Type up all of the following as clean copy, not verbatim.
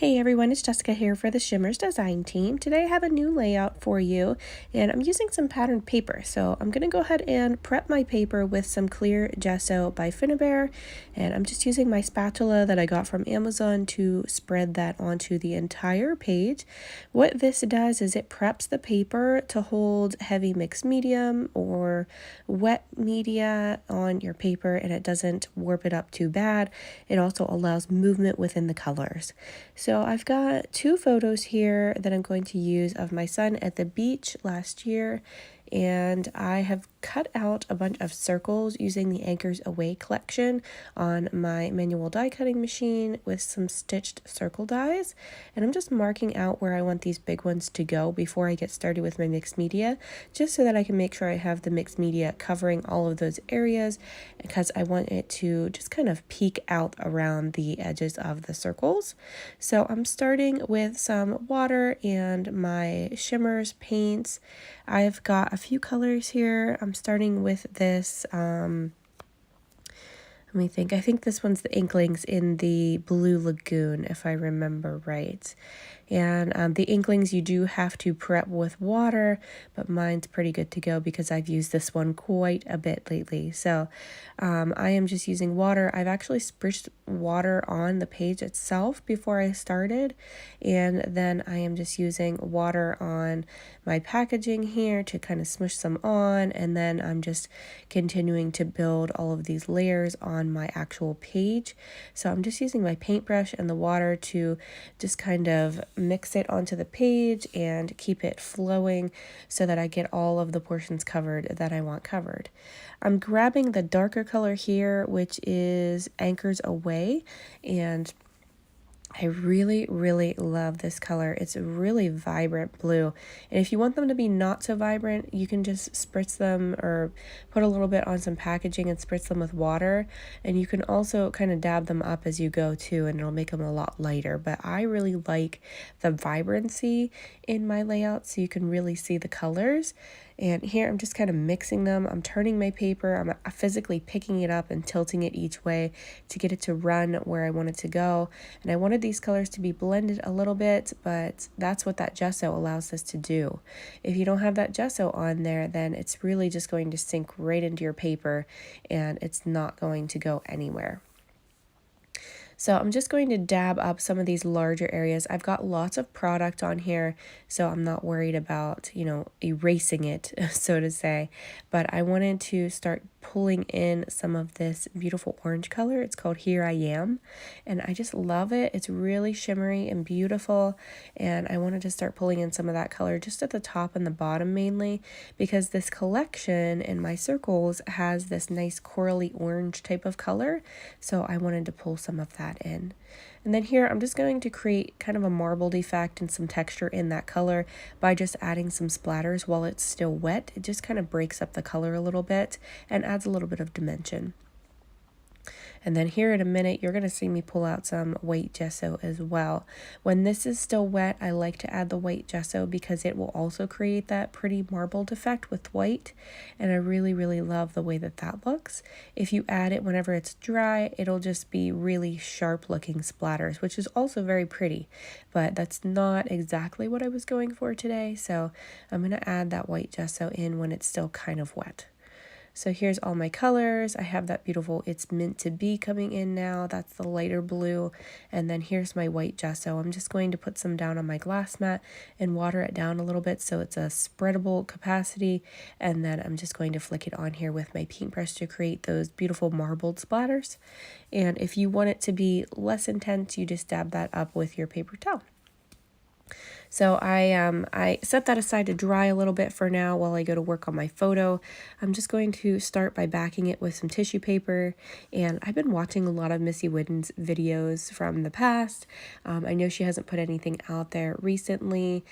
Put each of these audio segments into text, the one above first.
Hey everyone, it's Jessica here for the Shimmerz design team. Today I have a new layout for you and I'm using some patterned paper. So I'm going to go ahead and prep my paper with some clear gesso by Finnabair, and I'm just using my spatula that I got from Amazon to spread that onto the entire page. What this does is it preps the paper to hold heavy mixed medium or wet media on your paper, and it doesn't warp it up too bad. It also allows movement within the colors. So I've got two photos here that I'm going to use of my son at the beach last year, and I have cut out a bunch of circles using the Anchors Away collection on my manual die cutting machine with some stitched circle dies, and I'm just marking out where I want these big ones to go before I get started with my mixed media, just so that I can make sure I have the mixed media covering all of those areas, because I want it to just kind of peek out around the edges of the circles. So I'm starting with some water and my Shimmerz paints. I've got a few colors here. I'm starting with this, let me think. I think this one's the Inklingz in the blue Lagoon, if I remember right. And the Inklingz you do have to prep with water, but mine's pretty good to go because I've used this one quite a bit lately. So I am just using water. I've actually spritz water on the page itself before I started, and then I am just using water on my packaging here to kind of smush some on, and then I'm just continuing to build all of these layers on my actual page. So I'm just using my paintbrush and the water to just kind of mix it onto the page and keep it flowing so that I get all of the portions covered that I want covered. I'm grabbing the darker color here, which is Anchors Away, and I really love this color. It's a really vibrant blue, and if you want them to be not so vibrant, you can just spritz them or put a little bit on some packaging and spritz them with water, and you can also kind of dab them up as you go too, and it'll make them a lot lighter. But I really like the vibrancy in my layout, so you can really see the colors. And here I'm just kind of mixing them. I'm turning my paper. I'm physically picking it up and tilting it each way to get it to run where I want it to go. And I wanted these colors to be blended a little bit, but that's what that gesso allows us to do. If you don't have that gesso on there, then it's really just going to sink right into your paper and it's not going to go anywhere. So I'm just going to dab up some of these larger areas. I've got lots of product on here, so I'm not worried about, erasing it, so to say. But I wanted to start pulling in some of this beautiful orange color. It's called Here I Am, and I just love it. It's really shimmery and beautiful, and I wanted to start pulling in some of that color just at the top and the bottom mainly, because this collection in my circles has this nice corally orange type of color, so I wanted to pull some of that in. And then here I'm just going to create kind of a marbled effect and some texture in that color by just adding some splatters while it's still wet. It just kind of breaks up the color a little bit and adds a little bit of dimension. And then here in a minute, you're going to see me pull out some white gesso as well. When this is still wet, I like to add the white gesso because it will also create that pretty marbled effect with white. And I really love the way that that looks. If you add it whenever it's dry, it'll just be really sharp looking splatters, which is also very pretty. But that's not exactly what I was going for today. So I'm going to add that white gesso in when it's still kind of wet. So here's all my colors. I have that beautiful It's Meant to Be coming in now. That's the lighter blue. And then here's my white gesso. I'm just going to put some down on my glass mat and water it down a little bit so it's a spreadable capacity. And then I'm just going to flick it on here with my paintbrush to create those beautiful marbled splatters. And if you want it to be less intense, you just dab that up with your paper towel. So I set that aside to dry a little bit for now while I go to work on my photo. I'm just going to start by backing it with some tissue paper, and I've been watching a lot of Missy Whidden's videos from the past. I know she hasn't put anything out there recently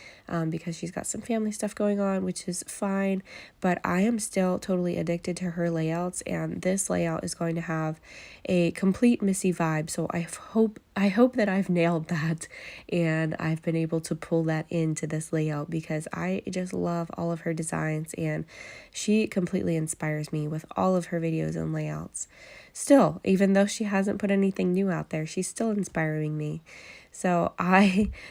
because she's got some family stuff going on, which is fine, but I am still totally addicted to her layouts, and this layout is going to have a complete Missy vibe, so I hope that I've nailed that and I've been able to pull that into this layout because I just love all of her designs and she completely inspires me with all of her videos and layouts. Still, even though she hasn't put anything new out there, she's still inspiring me. So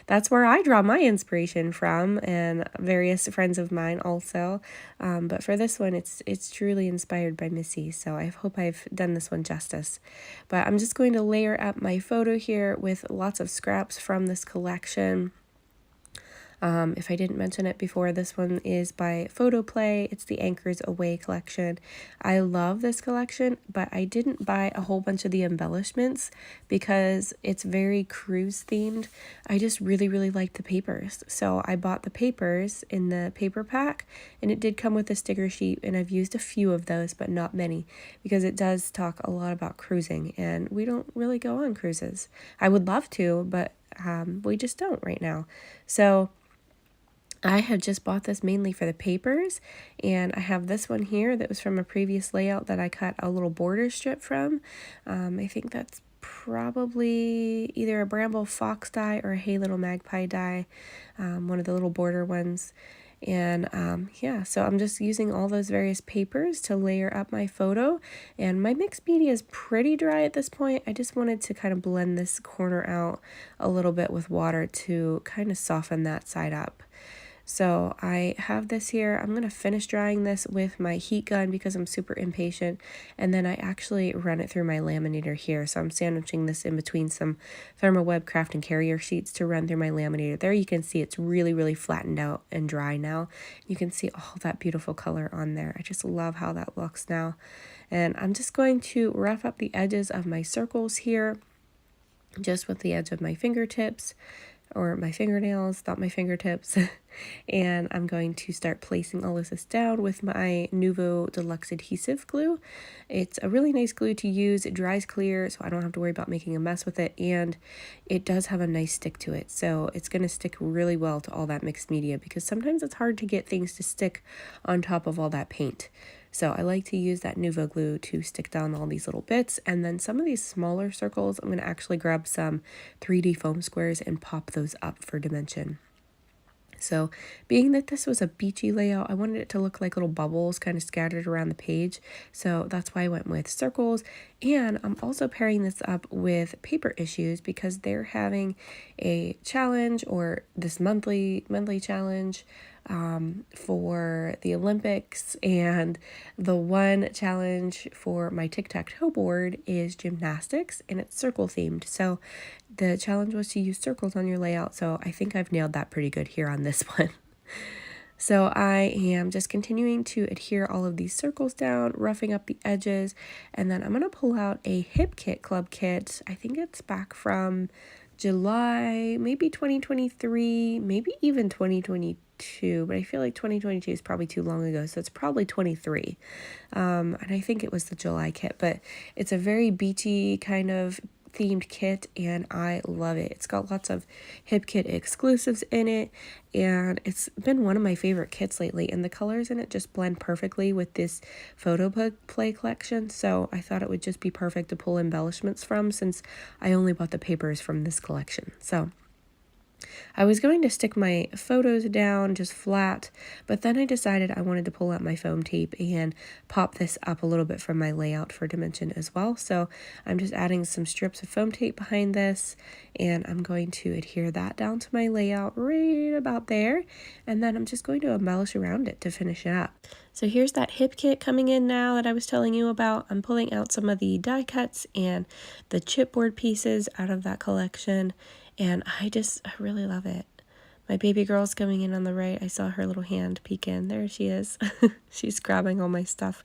that's where I draw my inspiration from, and various friends of mine also. But for this one, it's truly inspired by Missy. So I hope I've done this one justice. But I'm just going to layer up my photo here with lots of scraps from this collection. If I didn't mention it before, this one is by Photoplay. It's the Anchors Away collection. I love this collection, but I didn't buy a whole bunch of the embellishments because it's very cruise themed. I just really, really like the papers. So I bought the papers in the paper pack, and it did come with a sticker sheet, and I've used a few of those, but not many, because it does talk a lot about cruising, and we don't really go on cruises. I would love to, but we just don't right now. So I had just bought this mainly for the papers, and I have this one here that was from a previous layout that I cut a little border strip from. I think that's probably either a Bramble Fox die or a Hey Little Magpie die, one of the little border ones. And yeah, so I'm just using all those various papers to layer up my photo, and my mixed media is pretty dry at this point. I just wanted to kind of blend this corner out a little bit with water to kind of soften that side up. So I have this here. I'm going to finish drying this with my heat gun because I'm super impatient. And then I actually run it through my laminator here. So I'm sandwiching this in between some ThermoWeb Craft and Carrier sheets to run through my laminator. There you can see it's really, really flattened out and dry now. You can see all that beautiful color on there. I just love how that looks now. And I'm just going to rough up the edges of my circles here, just with the edge of my fingertips. Or my fingernails, not my fingertips. And I'm going to start placing all of this down with my Nuvo Deluxe Adhesive Glue. It's a really nice glue to use. It dries clear, so I don't have to worry about making a mess with it. And it does have a nice stick to it. So it's going to stick really well to all that mixed media, because sometimes it's hard to get things to stick on top of all that paint. So I like to use that Nuvo glue to stick down all these little bits. And then some of these smaller circles, I'm going to actually grab some 3D foam squares and pop those up for dimension. So being that this was a beachy layout, I wanted it to look like little bubbles kind of scattered around the page. So that's why I went with circles. And I'm also pairing this up with Paper Issues because they're having a challenge, or this monthly challenge for the Olympics, and the one challenge for my tic-tac-toe board is gymnastics, and it's circle themed. So the challenge was to use circles on your layout, so I think I've nailed that pretty good here on this one. So I am just continuing to adhere all of these circles down, roughing up the edges, and then I'm going to pull out a Hip Kit Club kit. I think it's back from July, maybe 2023, maybe even 2022, but I feel like 2022 is probably too long ago, so it's probably 23. And I think it was the July kit, but it's a very beachy kind of themed kit, and I love it. It's got lots of Hip Kit exclusives in it, and it's been one of my favorite kits lately, and the colors in it just blend perfectly with this Photoplay collection, so I thought it would just be perfect to pull embellishments from, since I only bought the papers from this collection. So I was going to stick my photos down just flat, but then I decided I wanted to pull out my foam tape and pop this up a little bit from my layout for dimension as well. So I'm just adding some strips of foam tape behind this, and I'm going to adhere that down to my layout right about there, and then I'm just going to embellish around it to finish it up. So here's that hip kit coming in now that I was telling you about. I'm pulling out some of the die cuts and the chipboard pieces out of that collection, and I really love it. My baby girl's coming in on the right. I saw her little hand peek in. There she is. She's grabbing all my stuff.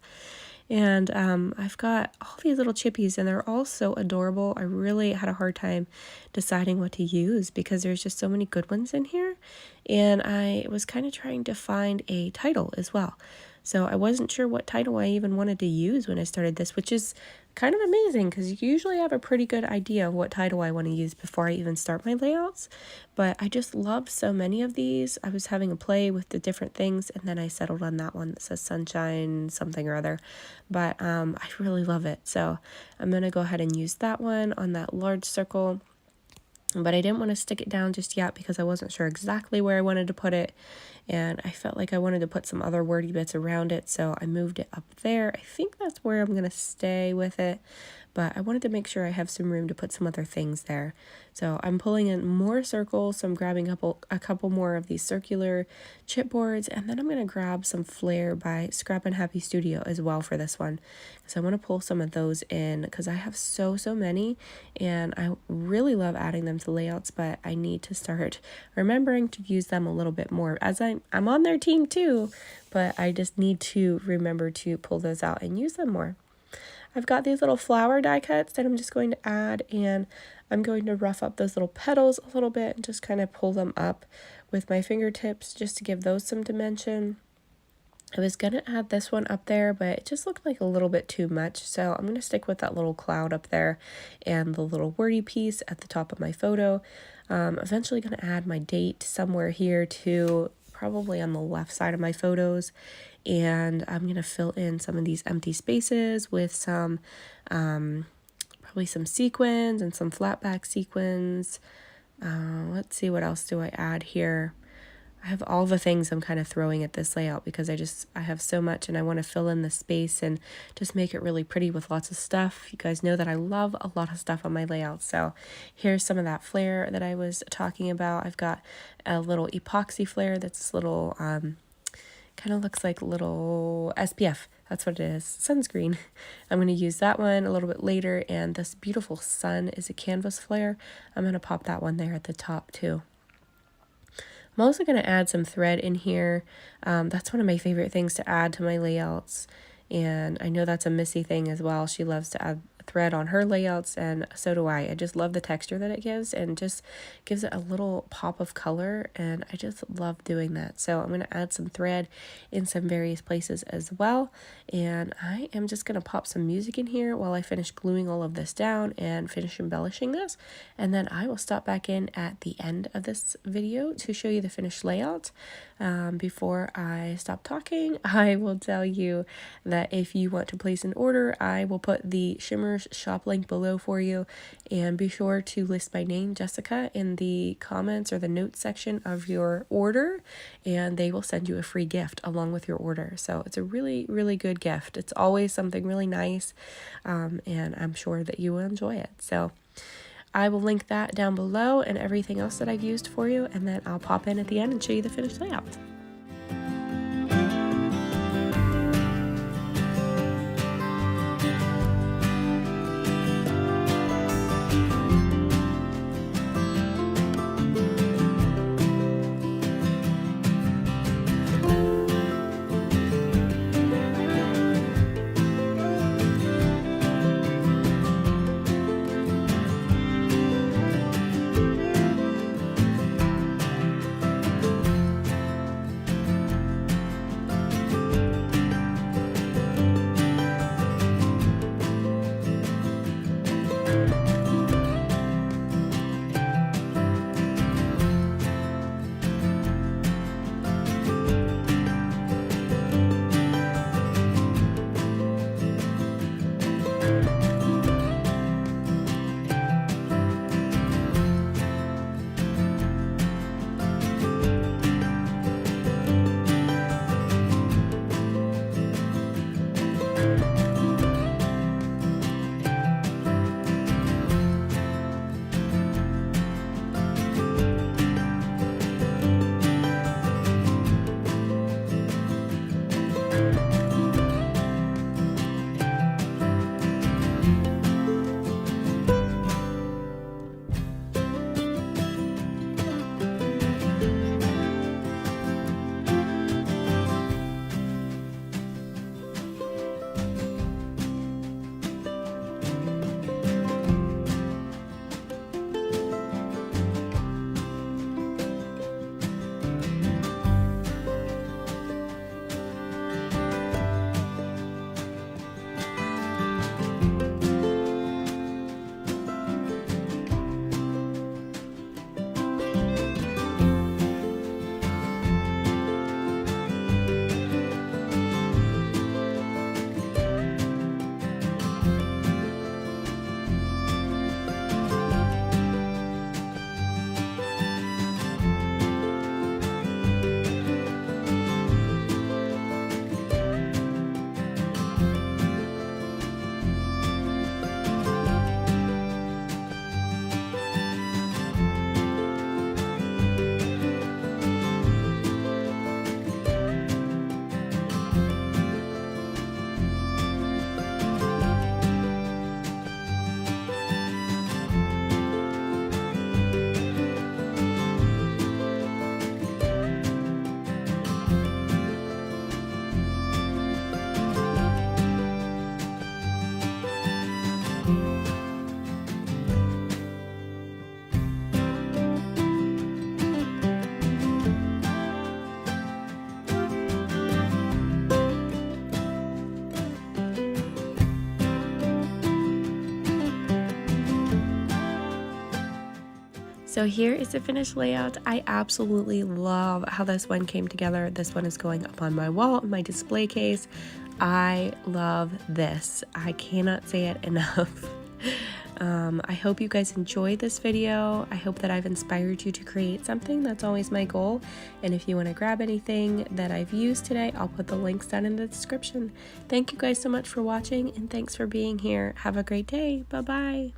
And I've got all these little chippies, and they're all so adorable. I really had a hard time deciding what to use because there's just so many good ones in here. And I was kind of trying to find a title as well. So I wasn't sure what title I even wanted to use when I started this, which is kind of amazing because you usually have a pretty good idea of what title I want to use before I even start my layouts. But I just love so many of these. I was having a play with the different things, and then I settled on that one that says Sunshine something or other. But I really love it. So I'm going to go ahead and use that one on that large circle. But I didn't want to stick it down just yet because I wasn't sure exactly where I wanted to put it. And I felt like I wanted to put some other wordy bits around it, so I moved it up there. I think that's where I'm going to stay with it. but I wanted to make sure I have some room to put some other things there. So I'm pulling in more circles, so I'm grabbing a couple more of these circular chipboards, and then I'm going to grab some Flare by Scrap and Happy Studio as well for this one. So I want to pull some of those in because I have so many, and I really love adding them to layouts, but I need to start remembering to use them a little bit more as I'm on their team too, but I just need to remember to pull those out and use them more. I've got these little flower die cuts that I'm just going to add, and I'm going to rough up those little petals a little bit and just kind of pull them up with my fingertips just to give those some dimension. I was going to add this one up there, but it just looked like a little bit too much, so I'm going to stick with that little cloud up there and the little wordy piece at the top of my photo. Eventually going to add my date somewhere here too, probably on the left side of my photos, and I'm going to fill in some of these empty spaces with some probably some sequins and some flat back sequins. Let's see, what else do I add here? I have all the things I'm kind of throwing at this layout because I have so much and I want to fill in the space and just make it really pretty with lots of stuff. You guys know that I love a lot of stuff on my layout. So here's some of that flare that I was talking about. I've got a little epoxy flare that's little, kind of looks like little SPF. That's what it is, sunscreen. I'm going to use that one a little bit later, and this beautiful sun is a canvas flare. I'm going to pop that one there at the top too. I'm also going to add some thread in here. That's one of my favorite things to add to my layouts, and I know that's a Missy thing as well. She loves to add thread on her layouts, and so do I. I just love the texture that it gives and just gives it a little pop of color, and I just love doing that. So I'm going to add some thread in some various places as well, and I am just going to pop some music in here while I finish gluing all of this down and finish embellishing this, and then I will stop back in at the end of this video to show you the finished layout. Before I stop talking, I will tell you that if you want to place an order, I will put the Shimmerz shop link below for you, and be sure to list my name, Jessica, in the comments or the notes section of your order, and they will send you a free gift along with your order. So it's a really good gift. It's always something really nice, and I'm sure that you will enjoy it. So I will link that down below and everything else that I've used for you, and then I'll pop in at the end and show you the finished layout. So here is the finished layout. I absolutely love how this one came together. This one is going up on my wall in my display case. I love this. I cannot say it enough. I hope you guys enjoyed this video. I hope that I've inspired you to create something. That's always my goal. And if you want to grab anything that I've used today, I'll put the links down in the description. Thank you guys so much for watching, and thanks for being here. Have a great day. Bye-bye.